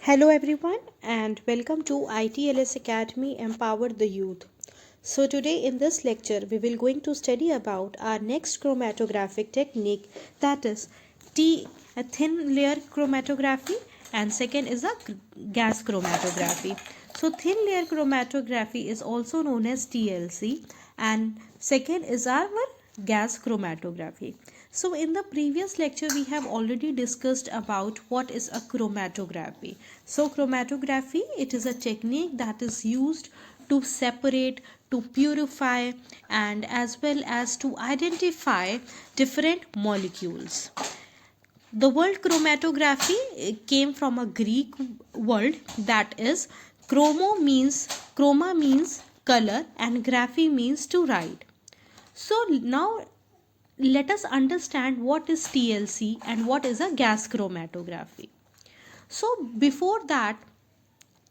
Hello everyone and welcome to ITLS Academy Empower the Youth. So today in this lecture we will going to study about our next chromatographic technique, that is a thin layer chromatography, and second is a gas chromatography. So thin layer chromatography is also known as TLC, and second is our gas chromatography. So in the previous lecture we have already discussed about what is a chromatography. So chromatography, it is a technique that is used to separate, to purify, and as well as to identify different molecules. The word chromatography came from a Greek word, that is chroma means color and graphy means to write. So now let us understand what is TLC and what is a gas chromatography. So before that,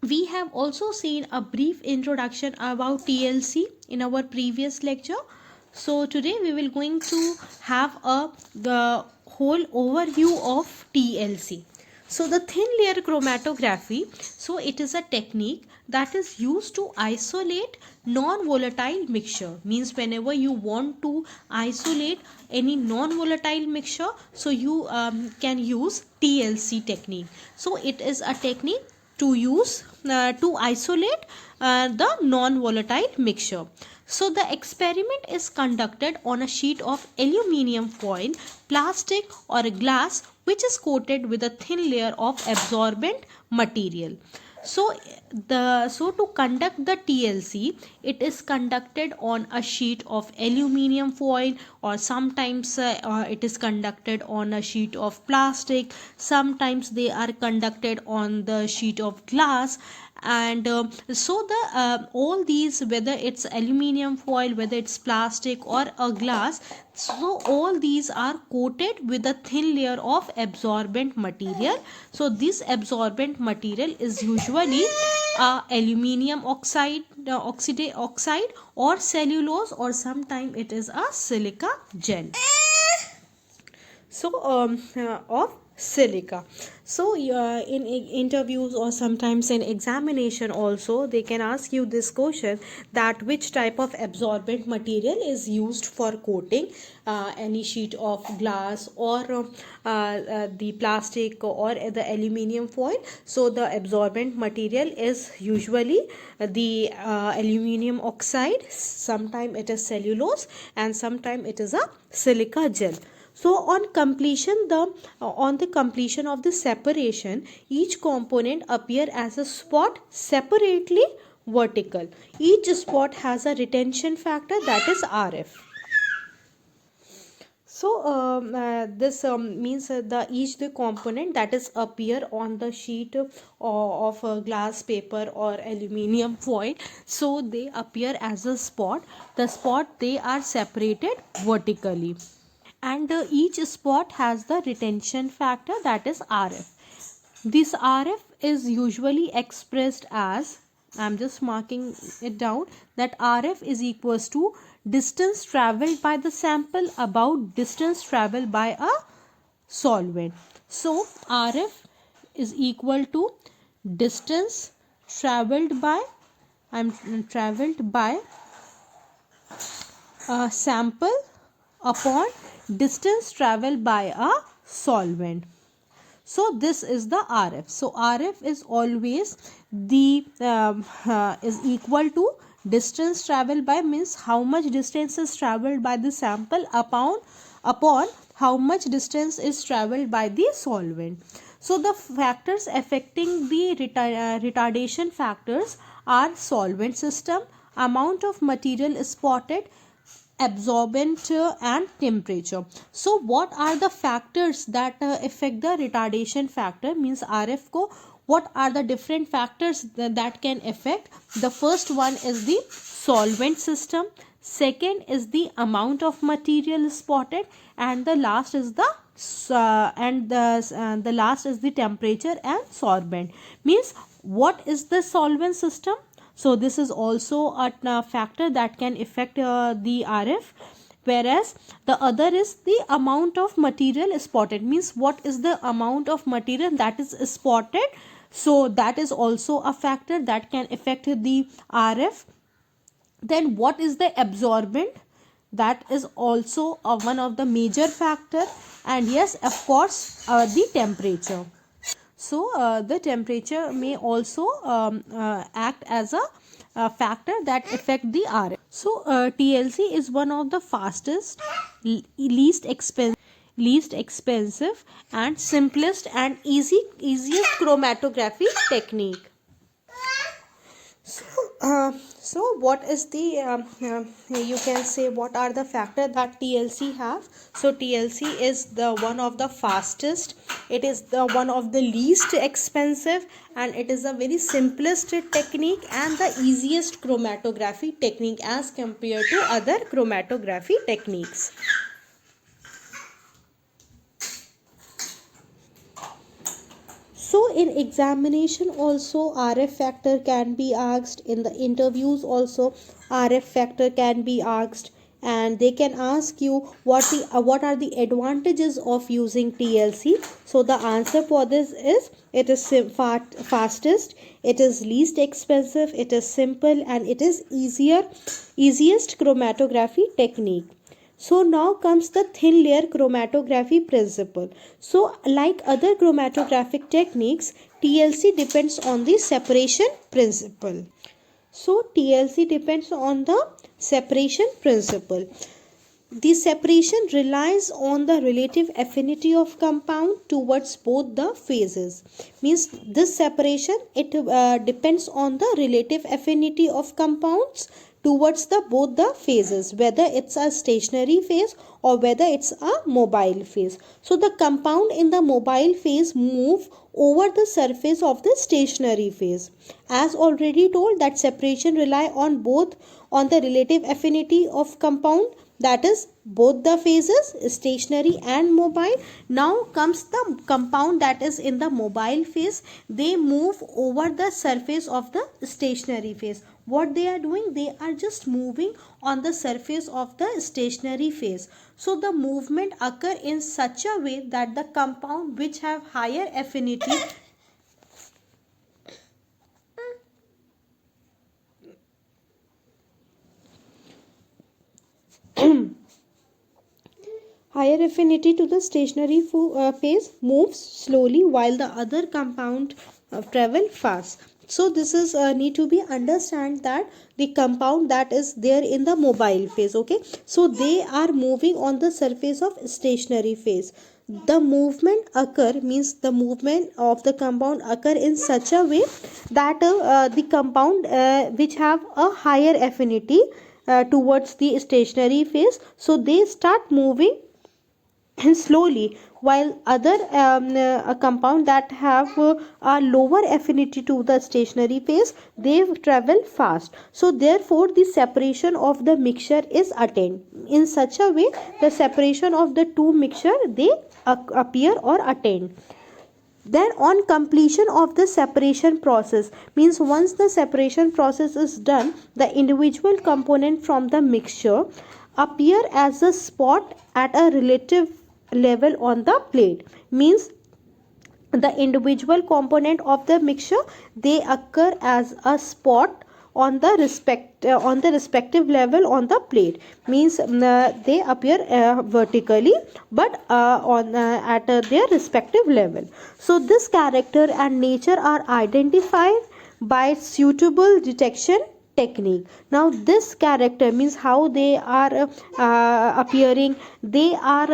we have also seen a brief introduction about TLC in our previous lecture. So today we will going to have the whole overview of TLC. So the thin layer chromatography, so it is a technique that is used to isolate non-volatile mixture. Means whenever you want to isolate any non-volatile mixture, so you can use TLC technique. So it is a technique to use to isolate the non-volatile mixture. So the experiment is conducted on a sheet of aluminium foil, plastic or glass which is coated with a thin layer of absorbent material. So to conduct the TLC, it is conducted on a sheet of aluminium foil, or sometimes it is conducted on a sheet of plastic, sometimes they are conducted on the sheet of glass. And so the all these, whether it's aluminium foil, whether it's plastic or a glass, so all these are coated with a thin layer of absorbent material. So this absorbent material is usually aluminium oxide, oxide or cellulose, or sometimes it is a silica gel. So of silica. So in interviews or sometimes in examination also, they can ask you this question, that which type of absorbent material is used for coating any sheet of glass or the plastic or the aluminium foil. So the absorbent material is usually the aluminium oxide, sometimes it is cellulose, and sometimes it is a silica gel. So on the completion of the separation, each component appear as a spot separately vertical. Each spot has a retention factor, that is RF. So this means the component that is appear on the sheet of glass, paper or aluminium foil, so they appear as a spot. The spot, they are separated vertically, and each spot has the retention factor, that is RF. This RF is usually expressed as, I'm just marking it down, that RF is equals to distance travelled by the sample about distance travelled by a solvent. So RF is equal to distance travelled by a sample upon distance travelled by a solvent. So this is the RF. So RF is always the is equal to distance travelled by, means how much distance is travelled by the sample upon how much distance is travelled by the solvent. So the factors affecting the retardation factors are solvent system, amount of material spotted, absorbent and temperature. So what are the factors that affect the retardation factor, means RF ko what are the different factors that can affect? The first one is the solvent system, second is the amount of material spotted, and the last is the last is the temperature and sorbent. Means what is the solvent system? So this is also a factor that can affect the RF, whereas the other is the amount of material spotted. Means what is the amount of material that is spotted So that is also a factor that can affect the RF. Then what is the absorbent? That is also one of the major factor. And yes, of course, the temperature. So the temperature may also act as a factor that affect the RF. So TLC is one of the fastest, least expensive and simplest and easiest chromatography technique. So what is the you can say what are the factors that TLC have? So TLC is the one of the fastest, it is the one of the least expensive, and it is a very simplest technique and the easiest chromatography technique as compared to other chromatography techniques. So in examination also RF factor can be asked, in the interviews also RF factor can be asked, and they can ask you what are the advantages of using TLC. So the answer for this is it is fastest, it is least expensive, it is simple, and it is easiest chromatography technique. So now comes the thin layer chromatography principle. So like other chromatographic techniques, TLC depends on the separation principle. So TLC depends on the separation principle. The separation relies on the relative affinity of compound towards both the phases. Means this separation, it depends on the relative affinity of compounds towards the both the phases, whether it's a stationary phase or whether it's a mobile phase. So the compound in the mobile phase move over the surface of the stationary phase. As already told, that separation rely on both on the relative affinity of compound, that is both the phases, stationary and mobile. Now comes the compound that is in the mobile phase, they move over the surface of the stationary phase. What they are doing, they are just moving on the surface of the stationary phase. So the movement occur in such a way that the compound which have higher affinity higher affinity to the stationary phase moves slowly, while the other compound travel fast. So this is need to be understand that the compound that is there in the mobile phase, okay, so they are moving on the surface of stationary phase. The movement occur means the movement of the compound occur in such a way that the compound which have a higher affinity towards the stationary phase, so they start moving and slowly, while other a compound that have a lower affinity to the stationary phase, they travel fast. So therefore the separation of the mixture is attained in such a way, the separation of the two mixture they appear or attained. Then on completion of the separation process, means once the separation process is done, the individual component from the mixture appear as a spot at a relative level on the plate. Means the individual component of the mixture, they occur as a spot on the respective level on the plate. Means they appear vertically, but on at their respective level. So this character and nature are identified by suitable detection technique. Now this character means how they are appearing, they are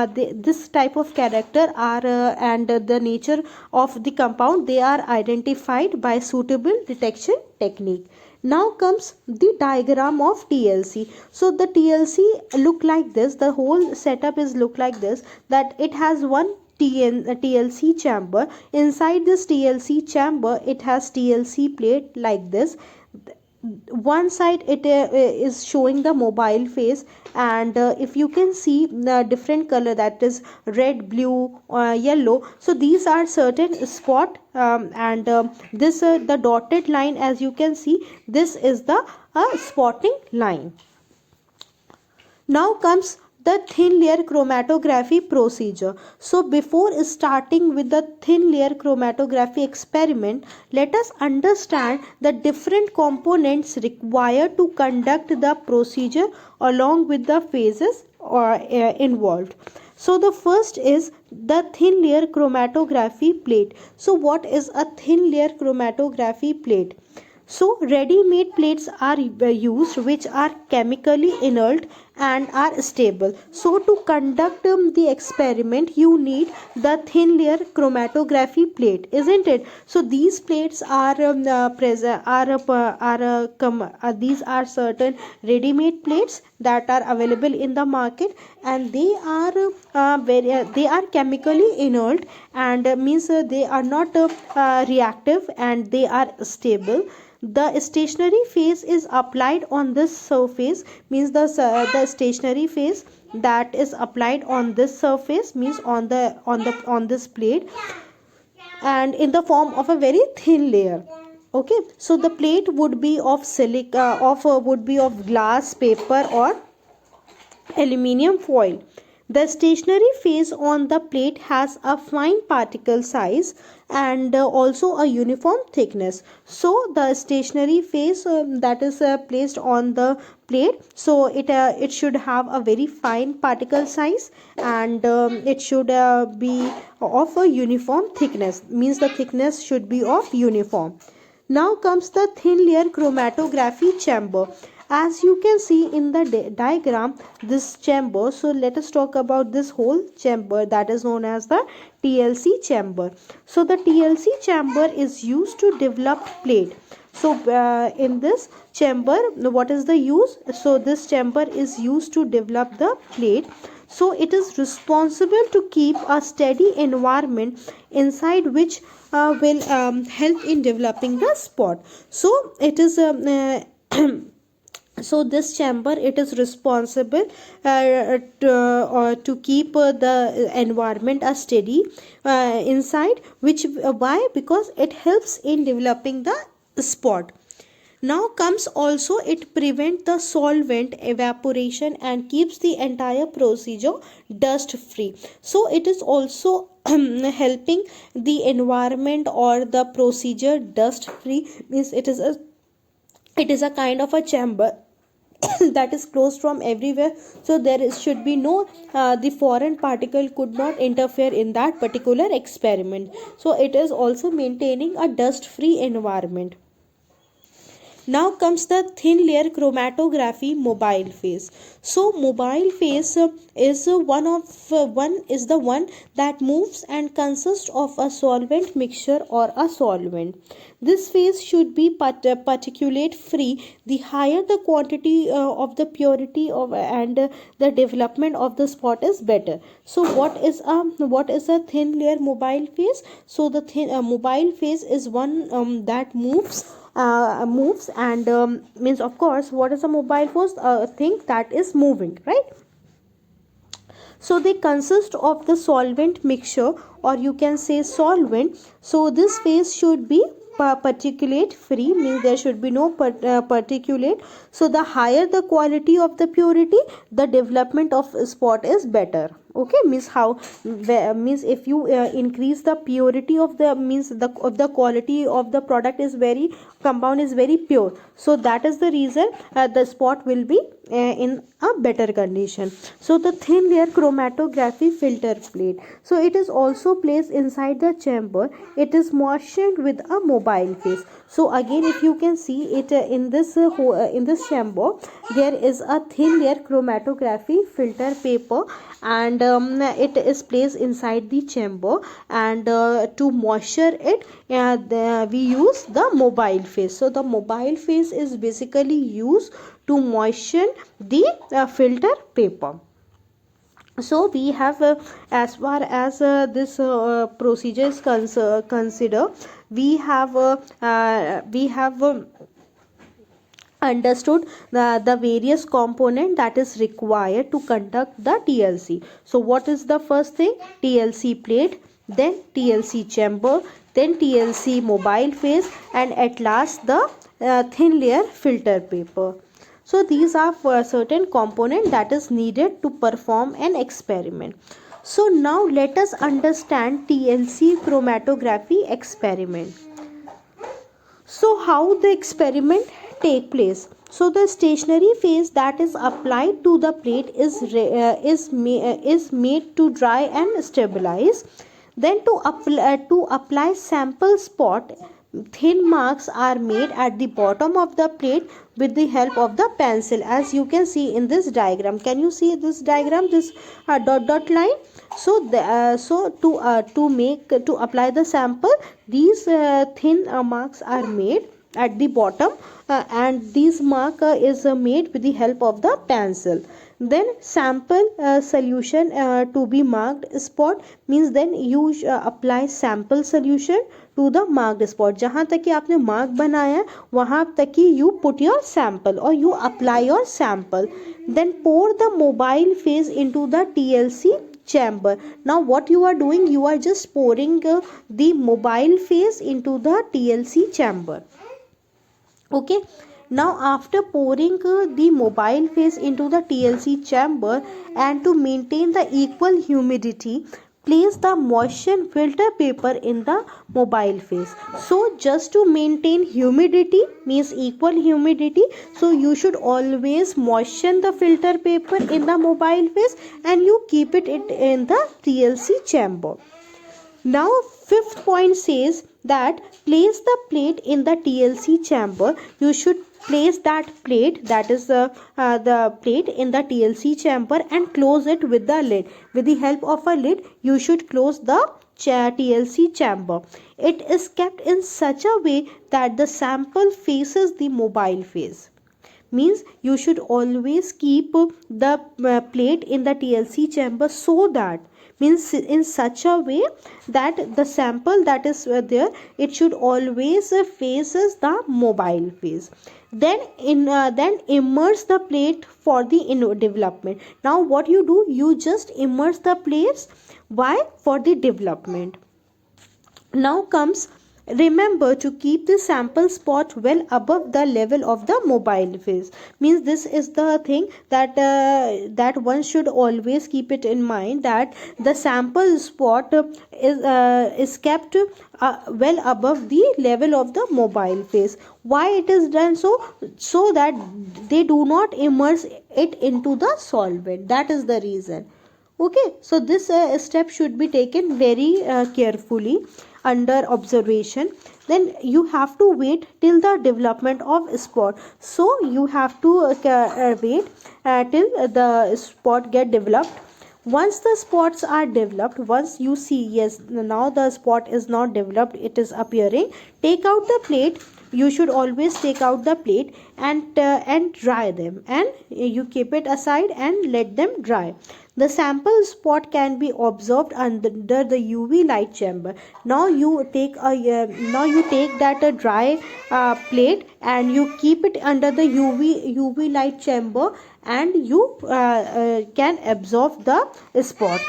this type of character are and the nature of the compound, they are identified by suitable detection technique. Now comes the diagram of TLC. So the TLC look like this, the whole setup is look like this, that it has one TLC chamber. Inside this TLC chamber, it has TLC plate like this. One side it is showing the mobile phase, and if you can see the different color, that is red, blue, yellow, so these are certain spot, and this the dotted line, as you can see, this is the spotting line. Now comes the thin layer chromatography procedure. So before starting with the thin layer chromatography experiment, let us understand the different components required to conduct the procedure along with the phases involved. So the first is the thin layer chromatography plate. So what is a thin layer chromatography plate? So ready-made plates are used which are chemically inert and are stable. So to conduct the experiment, you need the thin layer chromatography plate, isn't it? So these plates are these are certain ready-made plates that are available in the market, and they are they are chemically inert, and means they are not reactive, and they are stable. The stationary phase is applied on this surface, means the stationary phase that is applied on this surface, means on this plate, and in the form of a very thin layer. Okay, so the plate would be of silica, would be of glass, paper, or aluminium foil. The stationary phase on the plate has a fine particle size and also a uniform thickness. So the stationary phase that is placed on the plate, so it should have a very fine particle size, and it should be of a uniform thickness, means the thickness should be of uniform. Now comes the thin layer chromatography chamber. As you can see in the diagram, this chamber, so let us talk about this whole chamber, that is known as the TLC chamber. So the TLC chamber is used to develop plate. So in this chamber, what is the use? So this chamber is used to develop the plate. So it is responsible to keep a steady environment inside which will help in developing the spot. So it is so this chamber, it is responsible to keep the environment a steady inside which why? Because it helps in developing the spot. Now comes also, it prevents the solvent evaporation and keeps the entire procedure dust free. So it is also helping the environment or the procedure dust free, means it is a kind of a chamber that is closed from everywhere, so should be no the foreign particle could not interfere in that particular experiment. So it is also maintaining a dust free environment. Now comes the thin layer chromatography mobile phase. So mobile phase is the one that moves and consists of a solvent mixture or a solvent. This phase should be particulate free. The higher the quantity of the purity of and the development of the spot is better. So what is a thin layer mobile phase? So the thin mobile phase is one that moves and means, of course, what is a mobile force? A thing that is moving, right? So they consist of the solvent mixture, or you can say solvent. So this phase should be particulate free, means there should be no particulate. So the higher the quality of the purity, the development of spot is better. Okay, means means if you increase the purity of the, means the quality of the product is very, compound is very pure, so that is the reason the spot will be in a better condition. So the thin layer chromatography filter plate, so it is also placed inside the chamber. It is moistened with a mobile phase. So again, if you can see it in this chamber, there is a thin layer chromatography filter paper, and it is placed inside the chamber, and to moisture it we use the mobile phase. So the mobile phase is basically used to moisten the filter paper. So we have as far as this procedure is consider, we have understood the various component that is required to conduct the TLC. So what is the first thing? TLC plate, then TLC chamber, then TLC mobile phase, and at last the thin layer filter paper. So these are for certain component that is needed to perform an experiment. So now let us understand TLC chromatography experiment. So how the experiment take place? So the stationary phase that is applied to the plate is made to dry and stabilize. Then to apply sample spot, thin marks are made at the bottom of the plate with the help of the pencil, as you can see in this diagram. Can you see this diagram, this dot line? So to apply the sample, these thin marks are made at the bottom, and these mark is made with the help of the pencil. Then sample solution to be marked spot means then you apply sample solution to the marked spot. जहाँ तक कि आपने mark बनाया वहाँ तक कि you put your sample or you apply your sample. Then pour the mobile phase into the TLC chamber. Now what you are doing, you are just pouring the mobile phase into the TLC chamber. Okay, now after pouring the mobile phase into the TLC chamber, and to maintain the equal humidity, place the moisten filter paper in the mobile phase. So just to maintain humidity, means equal humidity, so you should always moisten the filter paper in the mobile phase and you keep it in the TLC chamber. Now fifth point says that place the plate in the TLC chamber. You should place that plate, that is the plate, in the TLC chamber and close it with the lid. With the help of a lid, you should close the TLC chamber. It is kept in such a way that the sample faces the mobile phase. Means you should always keep the plate in the TLC chamber, so that, means in such a way that the sample that is there, it should always faces the mobile phase. Then immerse the plate for the development. Now what you do, you just immerse the plates. Why? For the development. Now comes, remember to keep the sample spot well above the level of the mobile phase. Means this is the thing that that one should always keep it in mind, that the sample spot is kept well above the level of the mobile phase. Why it is done so that they do not immerse it into the solvent. That is the reason. Okay, so this step should be taken very carefully under observation. Then you have to wait till the development of spot. So you have to wait till the spot get developed. Once the spots are developed, once you see, yes, now the spot is not developed, it is appearing, take out the plate. You should always take out the plate and dry them, and you keep it aside and let them dry. The sample spot can be observed under the UV light chamber. Now you take that dry plate and you keep it under the UV light chamber, and you can absorb the spot.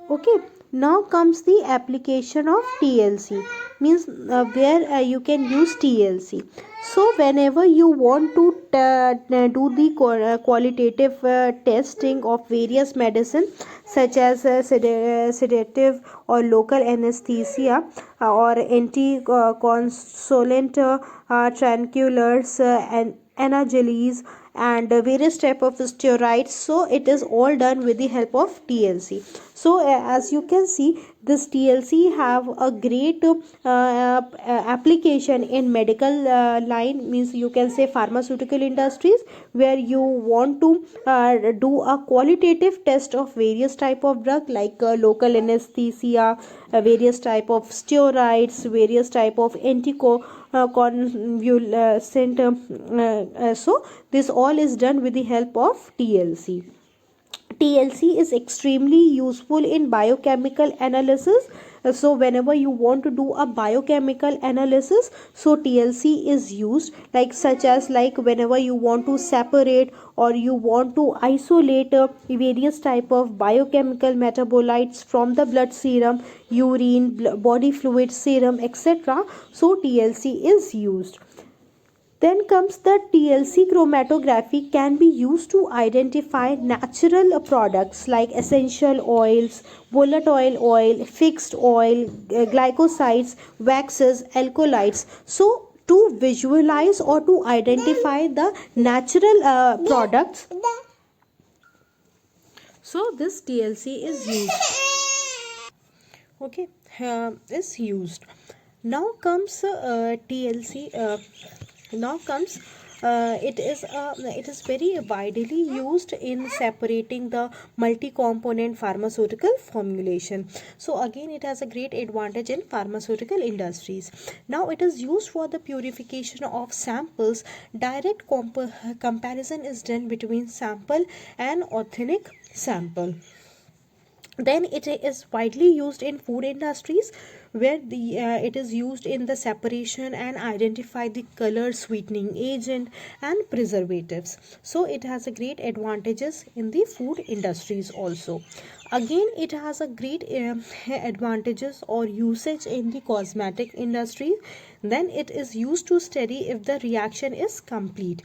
Okay, now comes the application of TLC, means where you can use TLC. So whenever you want to do the qualitative testing of various medicine, such as sedative or local anesthesia or anticonvulsant tranquilizers and analgesics and various type of steroids, so it is all done with the help of TLC. So as you can see, this TLC have a great application in medical line, means you can say pharmaceutical industries, where you want to do a qualitative test of various type of drug, like local anesthesia, various type of steroids, various type of anticonvulsant. So this all is done with the help of TLC. TLC is extremely useful in biochemical analysis. So whenever you want to do a biochemical analysis, so TLC is used, like such as like whenever you want to separate or you want to isolate various type of biochemical metabolites from the blood serum, urine, body fluid, serum, etc. So TLC is used. Then comes the TLC chromatography can be used to identify natural products like essential oils, volatile oil, fixed oil, glycosides, waxes, alkaloids. So to visualize or to identify the natural products, so this TLC is used. Okay, is used. Now comes TLC. Now comes it is very widely used in separating the multi-component pharmaceutical formulation. So again, it has a great advantage in pharmaceutical industries. Now it is used for the purification of samples. Direct comparison is done between sample and authentic sample. Then it is widely used in food industries, where the it is used in the separation and identify the color, sweetening agent and preservatives. So it has a great advantages in the food industries also. Again, it has a great advantages or usage in the cosmetic industry. Then it is used to study if the reaction is complete.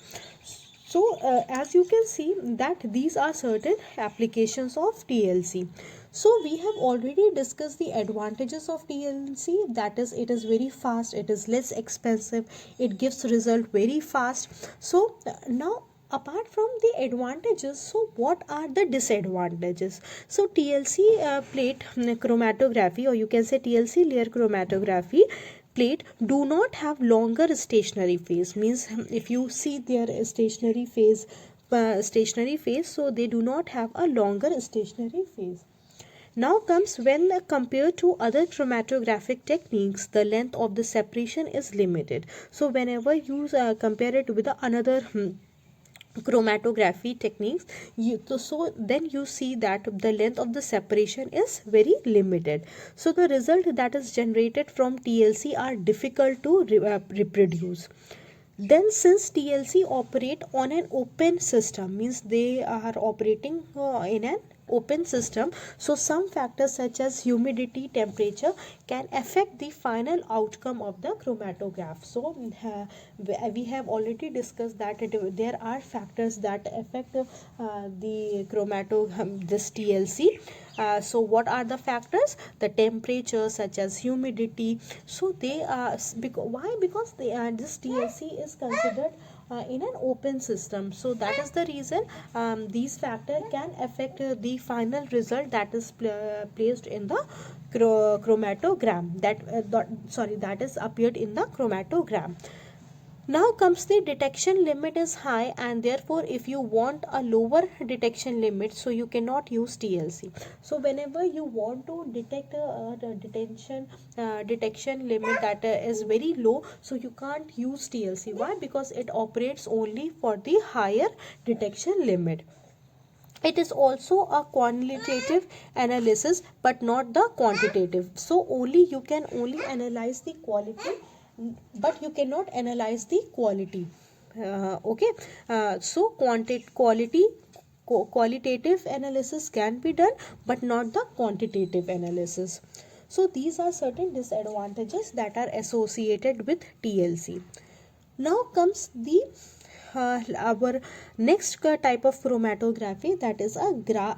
So as you can see that these are certain applications of TLC. So we have already discussed the advantages of TLC, that is it is very fast, it is less expensive, it gives result very fast. So now apart from the advantages, so what are the disadvantages? So TLC plate chromatography, or you can say TLC layer chromatography plate do not have longer stationary phase. Means if you see their stationary phase, so they do not have a longer stationary phase. Now comes when compared to other chromatographic techniques, the length of the separation is limited. So whenever you compare it with another chromatography techniques, so then you see that the length of the separation is very limited. So the result that is generated from TLC are difficult to reproduce. Then since TLC operate on an open system, means they are operating in an open system, so some factors such as humidity, temperature can affect the final outcome of the chromatograph. So we have already discussed that there are factors that affect the this TLC. So what are the factors? The temperature such as humidity. So they are why? Because this TLC is considered in an open system. So that is the reason these factors can affect the final result that is placed in the chromatogram, that is appeared in the chromatogram. Now comes the detection limit is high, and therefore if you want a lower detection limit, so you cannot use TLC. So whenever you want to detect the detection limit that is very low, so you can't use TLC. Why? Because it operates only for the higher detection limit. It is also a qualitative analysis but not the quantitative. So only you can only analyze the quality, but you cannot analyze the quality. Okay, so qualitative analysis can be done but not the quantitative analysis. So these are certain disadvantages that are associated with TLC. Now comes the our next type of chromatography, that is a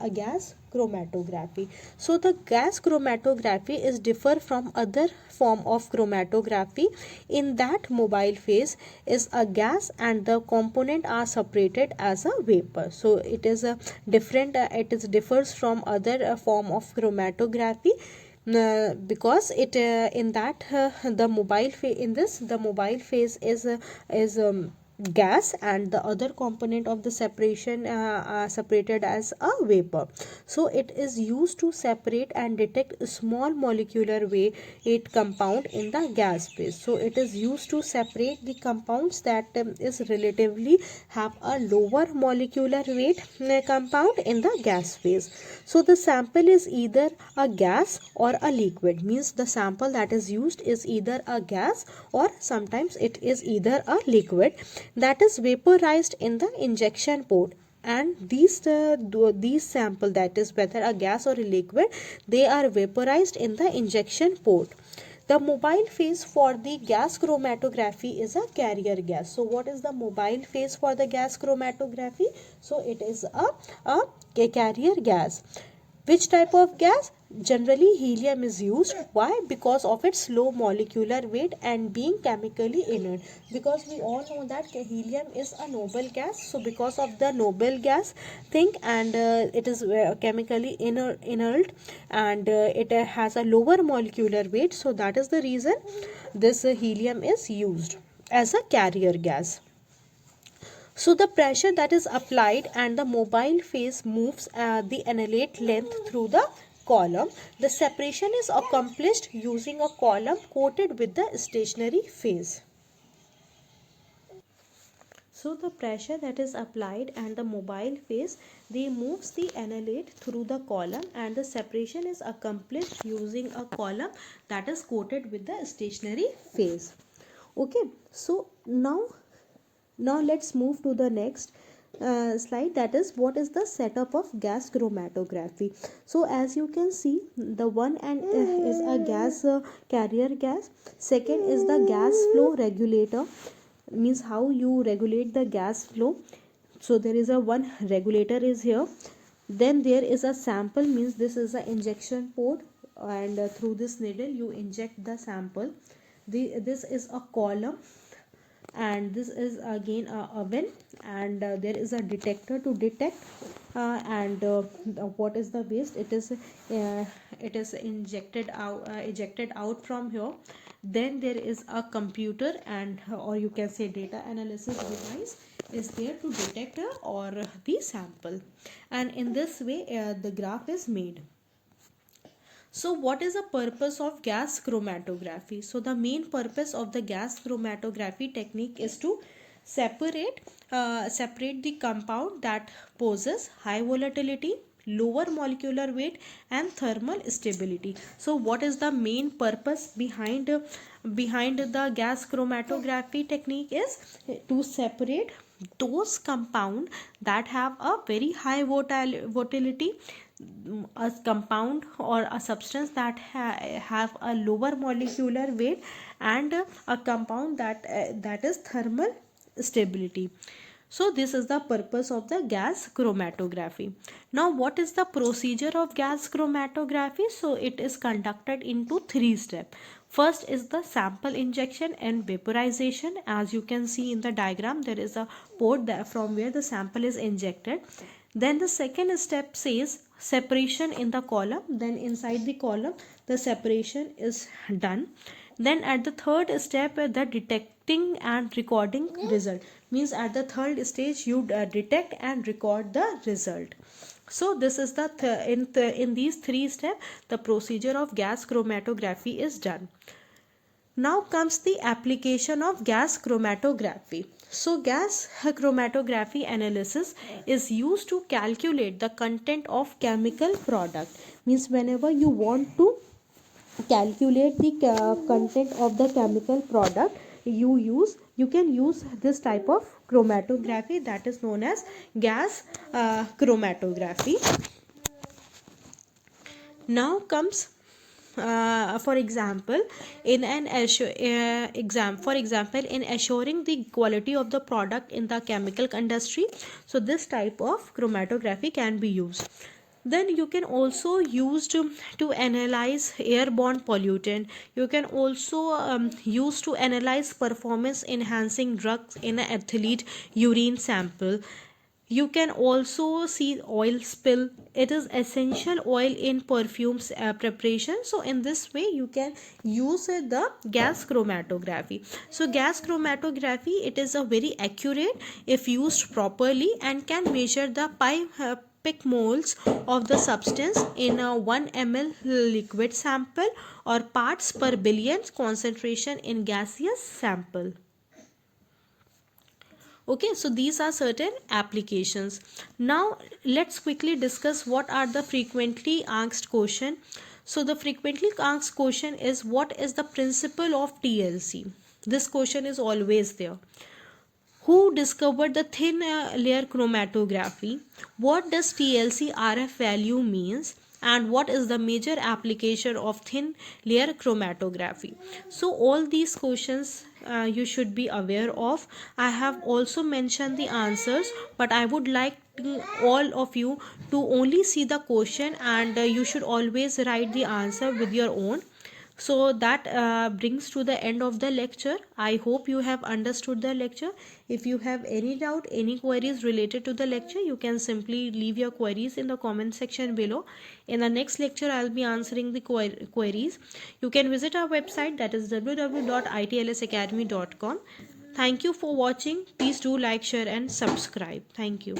gas chromatography. So the gas chromatography is differ from other form of chromatography in that mobile phase is a gas and the component are separated as a vapor. So it is a different it is differs from other form of chromatography because it in that the mobile phase, in this the mobile phase is gas and the other component of the separation separated as a vapor. So it is used to separate and detect small molecular weight compound in the gas phase. So it is used to separate the compounds that is relatively have a lower molecular weight compound in the gas phase. So the sample is either a gas or a liquid, means the sample that is used is either a gas or sometimes it is either a liquid that is vaporized in the injection port. And these sample, that is whether a gas or a liquid, they are vaporized in the injection port. The mobile phase for the gas chromatography is a carrier gas. So what is the mobile phase for the gas chromatography? So it is a carrier gas. Which type of gas? Generally helium is used. Why? Because of its low molecular weight and being chemically inert. Because we all know that helium is a noble gas. So because of the noble gas thing, and it is chemically inert, and it has a lower molecular weight. So that is the reason this helium is used as a carrier gas. So the pressure that is applied and the mobile phase moves the analyte length through the column. The separation is accomplished using a column coated with the stationary phase. So the pressure that is applied and the mobile phase, they moves the analyte through the column, and the separation is accomplished using a column that is coated with the stationary phase. Okay, so now let's move to the next slide, that is what is the setup of gas chromatography. So as you can see, the one and is a gas carrier gas. Second is the gas flow regulator, means how you regulate the gas flow. So there is a one regulator is here. Then there is a sample, means this is an injection port, and through this needle you inject the sample. This is a column, and this is again a oven, and there is a detector to detect, and what is the waste, it is ejected out from here. Then there is a computer, and or you can say data analysis device is there to detect or the sample, and in this way the graph is made. So what is the purpose of gas chromatography? So the main purpose of the gas chromatography technique is to separate the compound that poses high volatility, lower molecular weight, and thermal stability. So what is the main purpose behind the gas chromatography technique is to separate those compound that have a very high volatility, a compound or a substance that have a lower molecular weight, and a compound that is thermal stability. So this is the purpose of the gas chromatography. Now what is the procedure of gas chromatography? So it is conducted into three steps. First is the sample injection and vaporization. As you can see in the diagram, there is a port there from where the sample is injected. Then the second step says separation in the column. Then inside the column the separation is done. Then at the third step the detecting and recording result, means at the third stage you detect and record the result. So this is the in these three steps the procedure of gas chromatography is done. Now comes the application of gas chromatography. So gas chromatography analysis is used to calculate the content of chemical product. Means whenever you want to calculate the content of the chemical product, you can use this type of chromatography, that is known as gas chromatography. Now comes for example in assuring the quality of the product in the chemical industry. So this type of chromatography can be used. Then you can also use to analyze airborne pollutant. You can also use to analyze performance enhancing drugs in an athlete urine sample. You can also see oil spill. It is essential oil in perfumes preparation. So in this way you can use the gas chromatography. So gas chromatography, it is a very accurate if used properly, and can measure the picomoles of the substance in a 1 ml liquid sample, or parts per billion concentration in gaseous sample. Okay, so these are certain applications. Now let's quickly discuss what are the frequently asked question. So the frequently asked question is, what is the principle of TLC? This question is always there. Who discovered the thin layer chromatography? What does TLC RF value means? and what is the major application of thin layer chromatography. So all these questions you should be aware of. I have also mentioned the answers, but I would like all of you to only see the question, and you should always write the answer with your own. So that brings to the end of the lecture. I hope you have understood the lecture. If you have any doubt, any queries related to the lecture, you can simply leave your queries in the comment section below. In the next lecture, I'll be answering the queries. You can visit our website, that is www.itlsacademy.com. Thank you for watching. Please do like, share and subscribe. Thank you.